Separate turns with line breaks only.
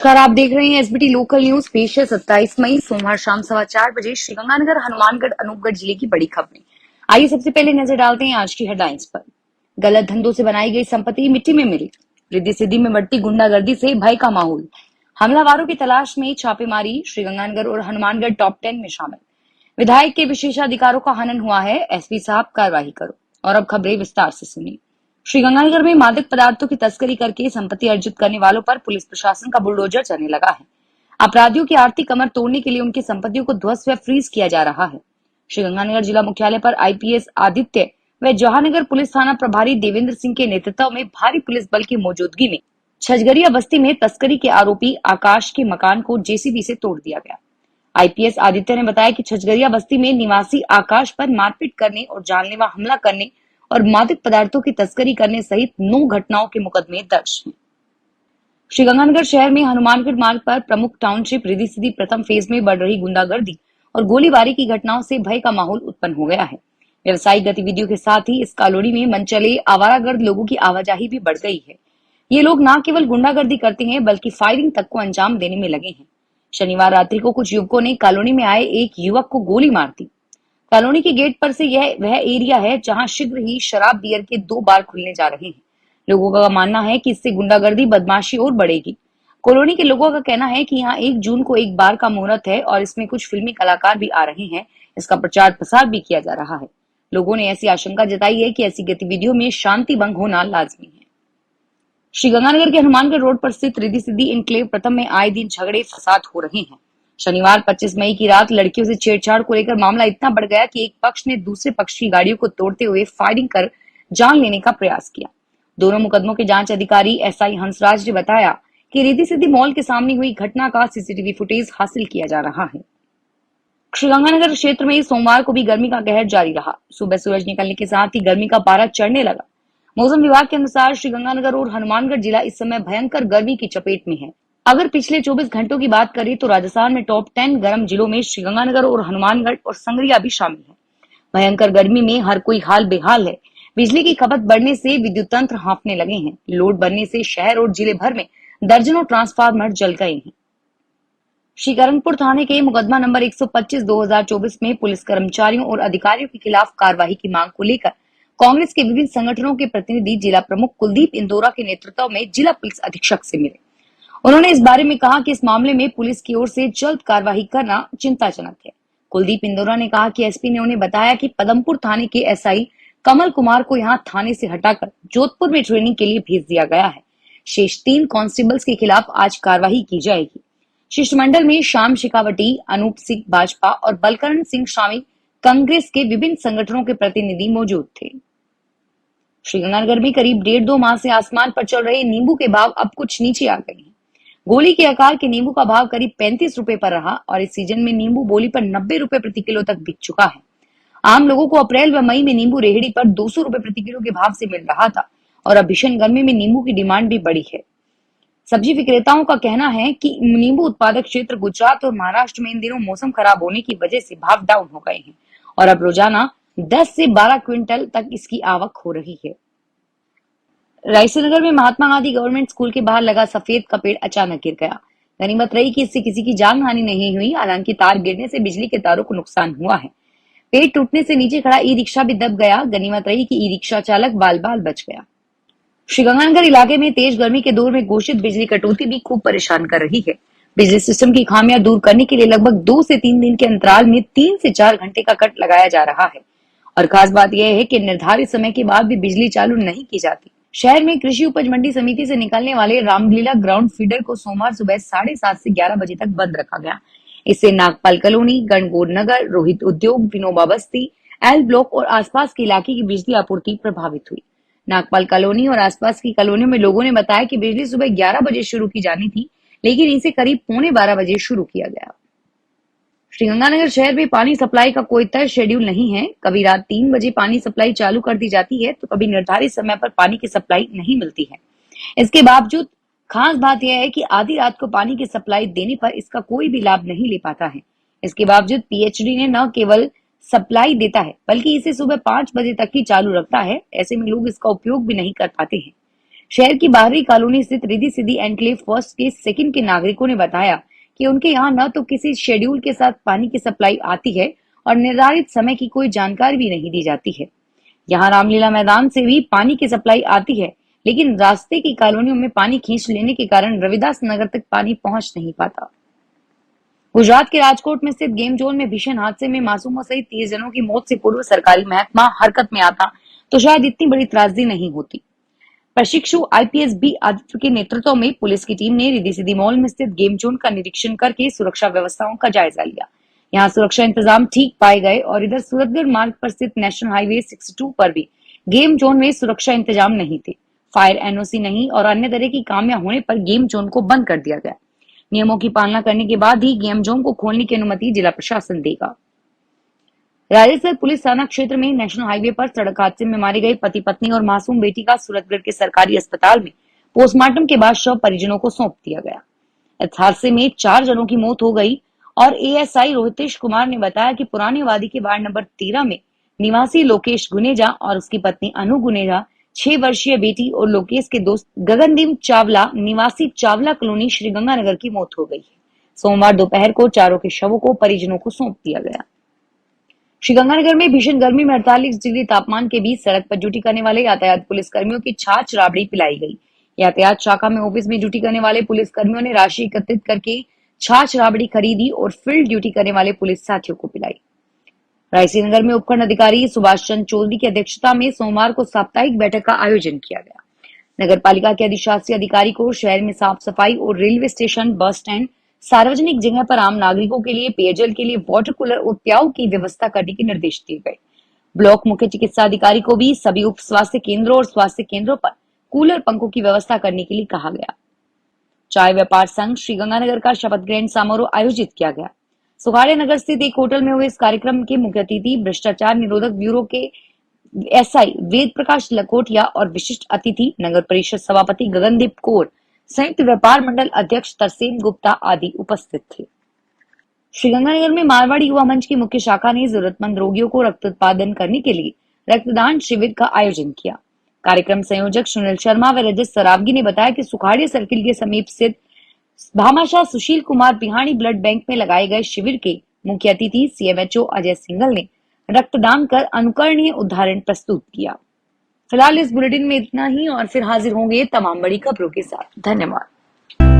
नमस्कार, आप देख रहे हैं एसबीटी लोकल न्यूज। पेश है 27 मई सोमवार शाम 4:15 श्रीगंगानगर हनुमानगढ़ अनूपगढ़ जिले की बड़ी खबरें। आइए सबसे पहले नजर डालते हैं आज की हेडलाइंस पर। गलत धंधों से बनाई गई संपत्ति मिट्टी में मिली। रिद्धि सिद्धि में बढ़ती गुंडागर्दी से भय का माहौल। हमलावरों की तलाश में छापेमारी। श्रीगंगानगर और हनुमानगढ़ टॉप 10 में शामिल। विधायक के विशेषाधिकारों का हनन हुआ है, एसपी साहब कार्रवाई करो। और अब खबरें विस्तार से सुनिए। श्रीगंगानगर में मादक पदार्थों की तस्करी करके संपत्ति अर्जित करने वालों पर पुलिस प्रशासन का बुलडोजर चलने लगा है। अपराधियों की आर्थिक कमर तोड़ने के लिए उनकी संपत्तियों को ध्वस्त व फ्रीज किया जा रहा है। श्रीगंगानगर जिला मुख्यालय पर आईपीएस आदित्य व जवाहरनगर पुलिस थाना प्रभारी देवेंद्र सिंह के नेतृत्व में भारी पुलिस बल की मौजूदगी में छजगरिया बस्ती में तस्करी के आरोपी आकाश के मकान को जेसीबी से तोड़ दिया गया। आईपीएस आदित्य ने बताया कि छजगरिया बस्ती में निवासी आकाश पर मारपीट करने और जानलेवा हमला करने और मादक पदार्थों की तस्करी करने सहित 9 घटनाओं के मुकदमे दर्ज हैं। श्रीगंगानगर शहर में हनुमानगढ़ मार्ग पर प्रमुख टाउनशिप रिद्धि सिद्धि प्रथम फेज में बढ़ रही गुंडागर्दी और गोलीबारी की घटनाओं से भय का माहौल उत्पन्न हो गया है। व्यवसायिक गतिविधियों के साथ ही इस कॉलोनी में मनचले आवारागर्द लोगों की आवाजाही भी बढ़ गई है। ये लोग न केवल गुंडागर्दी करते हैं बल्कि फायरिंग तक को अंजाम देने में लगे हैं। शनिवार रात्रि को कुछ युवकों ने कॉलोनी में आए एक युवक को गोली मार दी। कॉलोनी के गेट पर से यह वह एरिया है जहां शीघ्र ही शराब बियर के 2 बार खुलने जा रहे हैं। लोगों का मानना है कि इससे गुंडागर्दी बदमाशी और बढ़ेगी। कॉलोनी के लोगों का कहना है कि यहाँ 1 जून को एक बार का मुहूर्त है और इसमें कुछ फिल्मी कलाकार भी आ रहे हैं। इसका प्रचार प्रसार भी किया जा रहा है। लोगों ने ऐसी आशंका जताई है कि ऐसी गतिविधियों में शांति भंग होना लाजमी है। श्रीगंगानगर के हनुमानगढ़ रोड पर स्थित रिद्धि सिद्धि इनक्लेव प्रथम में आए दिन झगड़े फसाद हो रहे हैं। शनिवार 25 मई की रात लड़कियों से छेड़छाड़ को लेकर मामला इतना बढ़ गया कि एक पक्ष ने दूसरे पक्ष की गाड़ियों को तोड़ते हुए फायरिंग कर जान लेने का प्रयास किया। दोनों मुकदमों के जांच अधिकारी एसआई हंसराज ने बताया कि रिद्धि सिद्धि मॉल के सामने हुई घटना का सीसीटीवी फुटेज हासिल किया जा रहा है। श्रीगंगानगर क्षेत्र में सोमवार को भी गर्मी का कहर जारी रहा। सुबह सूरज निकलने के साथ ही गर्मी का पारा चढ़ने लगा। मौसम विभाग के अनुसार श्रीगंगानगर और हनुमानगढ़ जिला इस समय भयंकर गर्मी की चपेट में है। अगर पिछले 24 घंटों की बात करें तो राजस्थान में टॉप 10 गर्म जिलों में श्रीगंगानगर और हनुमानगढ़ और संगरिया भी शामिल है। भयंकर गर्मी में हर कोई हाल बेहाल है। बिजली की खपत बढ़ने से विद्युत तंत्र हांफने लगे हैं। लोड बढ़ने से शहर और जिले भर में दर्जनों ट्रांसफार्मर जल गए हैं। श्रीकरणपुर थाने के मुकदमा नंबर 125/2024 में पुलिस कर्मचारियों और अधिकारियों के खिलाफ कार्रवाई की मांग को लेकर कांग्रेस के विभिन्न संगठनों के प्रतिनिधि जिला प्रमुख कुलदीप इंदौरा के नेतृत्व में जिला पुलिस अधीक्षक से मिले। उन्होंने इस बारे में कहा कि इस मामले में पुलिस की ओर से जल्द कार्रवाई करना चिंताजनक है। कुलदीप इंदौरा ने कहा कि एसपी ने उन्हें बताया कि पदमपुर थाने के एसआई कमल कुमार को यहां थाने से हटाकर जोधपुर में ट्रेनिंग के लिए भेज दिया गया है। शेष 3 कांस्टेबल्स के खिलाफ आज कार्रवाई की जाएगी। शिष्टमंडल में श्याम शेखावटी, अनूप सिंह भाजपा और बलकरण सिंह शामिल कांग्रेस के विभिन्न संगठनों के प्रतिनिधि मौजूद थे। श्रीगंगानगर में करीब 1.5-2 माह से आसमान पर चल रहे नींबू के भाव अब कुछ नीचे आ गए हैं। गोली के आकार के नींबू का भाव करीब 35 रुपए पर रहा और इस सीजन में नींबू बोली पर 90 रुपए प्रति किलो तक बिक चुका है। आम लोगों को अप्रैल व मई में नींबू रेहड़ी पर 200 रुपए प्रति किलो के भाव से मिल रहा था और अब भीषण गर्मी में नींबू की डिमांड भी बढ़ी है। सब्जी विक्रेताओं का कहना है कि नींबू उत्पादक क्षेत्र गुजरात और महाराष्ट्र में इन दिनों मौसम खराब होने की वजह से भाव डाउन हो गए हैं और अब रोजाना 10 से 12 क्विंटल तक इसकी आवक हो रही है। रायसीनगर में महात्मा गांधी गवर्नमेंट स्कूल के बाहर लगा सफेद का पेड़ अचानक गिर गया। गनीमत रही कि इससे किसी की जान हानि नहीं हुई, हालांकि तार गिरने से बिजली के तारों को नुकसान हुआ है। पेड़ टूटने से नीचे खड़ा ई रिक्शा भी दब गया। गनीमत रही कि ई रिक्शा चालक बाल बाल बच गया। श्रीगंगानगर इलाके में तेज गर्मी के दौर में घोषित बिजली कटौती भी खूब परेशान कर रही है। बिजली सिस्टम की खामियां दूर करने के लिए लगभग 2 से 3 दिन के अंतराल में 3 से 4 घंटे का कट लगाया जा रहा है और खास बात यह है कि निर्धारित समय के बाद भी बिजली चालू नहीं की जाती। शहर में कृषि उपज मंडी समिति से निकलने वाले रामलीला ग्राउंड फीडर को सोमवार सुबह 7:30 से 11 बजे तक बंद रखा गया। इससे नागपाल कॉलोनी, गणगौर नगर, रोहित उद्योग, विनोबा बस्ती, एल ब्लॉक और आसपास के इलाके की बिजली आपूर्ति प्रभावित हुई। नागपाल कॉलोनी और आसपास की कॉलोनियों में लोगों ने बताया कि बिजली सुबह 11 बजे शुरू की जानी थी, लेकिन इसे करीब 11:45 बजे शुरू किया गया। श्रीगंगानगर शहर में पानी सप्लाई का कोई तय शेड्यूल नहीं है। कभी रात 3 बजे पानी सप्लाई चालू कर दी जाती है तो कभी निर्धारित समय पर पानी की सप्लाई नहीं मिलती है। इसके बावजूद खास बात यह है कि आधी रात को पानी की सप्लाई देने पर इसका कोई भी लाभ नहीं ले पाता है। इसके बावजूद पीएचडी ने न केवल सप्लाई देता है बल्कि इसे सुबह 5 बजे तक ही चालू रखता है। ऐसे में लोग इसका उपयोग भी नहीं कर पाते हैं। शहर की बाहरी कॉलोनी स्थित रिद्धि सिद्धि एन्क्लेव फर्स्ट के सेकंड के नागरिकों ने बताया कि उनके यहाँ न तो किसी शेड्यूल के साथ पानी की सप्लाई आती है और निर्धारित समय की कोई जानकारी भी नहीं दी जाती है। यहाँ रामलीला मैदान से भी पानी की सप्लाई आती है, लेकिन रास्ते की कॉलोनियों में पानी खींच लेने के कारण रविदास नगर तक पानी पहुंच नहीं पाता। गुजरात के राजकोट में स्थित गेम जोन में भीषण हादसे में मासूमों सहित 30 जनों की मौत से पूर्व सरकारी महकमा हरकत में आता तो शायद इतनी बड़ी त्रासदी नहीं होती। प्रशिक्षु आईपीएस बी आदित्य के नेतृत्व में पुलिस की टीम ने रिद्धि सिद्धि मॉल में स्थित गेम जोन का निरीक्षण करके सुरक्षा व्यवस्थाओं का जायजा लिया। यहाँ सुरक्षा इंतजाम ठीक पाए गए और इधर सूरतगढ़ मार्ग पर स्थित नेशनल हाईवे 62 पर भी गेम जोन में सुरक्षा इंतजाम नहीं थे। फायर एनओसी नहीं और अन्य तरह की खामियां होने पर गेम जोन को बंद कर दिया गया। नियमों की पालना करने के बाद ही गेम जोन को खोलने की अनुमति जिला प्रशासन देगा। राजेसर पुलिस थाना क्षेत्र में नेशनल हाईवे पर सड़क हादसे में मारे गए पति पत्नी और मासूम बेटी का सूरतगढ़ के सरकारी अस्पताल में पोस्टमार्टम के बाद शव परिजनों को सौंप दिया गया। इस हादसे में 4 जनों की मौत हो गई और एएसआई रोहितेश कुमार ने बताया कि पुरानी वादी के वार्ड नंबर 13 में निवासी लोकेश गुनेजा और उसकी पत्नी अनु गुनेजा, 6 वर्षीय बेटी और लोकेश के दोस्त गगनदीप चावला निवासी चावला कॉलोनी श्रीगंगानगर की मौत हो गई है। सोमवार दोपहर को चारों के शवों को परिजनों को सौंप दिया गया। श्रीगंगानगर में भीषण गर्मी में 48 डिग्री तापमान के बीच सड़क पर ड्यूटी करने वाले यातायात पुलिस कर्मियों की छाछ राबड़ी पिलाई गई। यातायात शाखा में ऑफिस में ड्यूटी करने वाले पुलिस कर्मियों ने राशि एकत्रित करके छाछ राबड़ी खरीदी और फील्ड ड्यूटी करने वाले पुलिस साथियों को पिलाई। रायसीनगर में उपखंड अधिकारी सुभाष चंद्र चौधरी की अध्यक्षता में सोमवार को साप्ताहिक बैठक का आयोजन किया गया। नगर पालिका के अधिशासी अधिकारी को शहर में साफ सफाई और रेलवे स्टेशन, बस स्टैंड, सार्वजनिक जगह पर आम नागरिकों के लिए पेयजल के लिए वाटर कूलर और प्याऊ की व्यवस्था करने के निर्देश दिए गए। ब्लॉक मुख्य चिकित्सा अधिकारी को भी सभी उप स्वास्थ्य केंद्रों और स्वास्थ्य केंद्रों पर कूलर पंखों की व्यवस्था करने के लिए कहा गया। चाय व्यापार संघ श्रीगंगानगर का शपथ ग्रहण समारोह आयोजित किया गया। सुखाड़े नगर स्थित एक होटल में हुए इस कार्यक्रम के मुख्य अतिथि भ्रष्टाचार निरोधक ब्यूरो के एसआई वेद प्रकाश लखोटिया और विशिष्ट अतिथि नगर परिषद सभापति गगनदीप कौर, संयुक्त व्यापार मंडल अध्यक्ष तरसेम गुप्ता आदि उपस्थित थे। श्रीगंगानगर में मारवाड़ी युवा मंच की मुख्य शाखा ने जरूरतमंद रोगियों को रक्त उत्पादन करने के लिए रक्तदान शिविर का आयोजन किया। कार्यक्रम संयोजक सुनील शर्मा व रजत सरावगी ने बताया कि सुखाड़े सर्किल के समीप स्थित भामाशाह सुशील कुमार बिहानी ब्लड बैंक में लगाए गए शिविर के मुख्य अतिथि सीएमएचओ अजय सिंघल ने रक्तदान कर अनुकरणीय उदाहरण प्रस्तुत किया। फिलहाल इस बुलेटिन में इतना ही और फिर हाजिर होंगे तमाम बड़ी खबरों के साथ। धन्यवाद।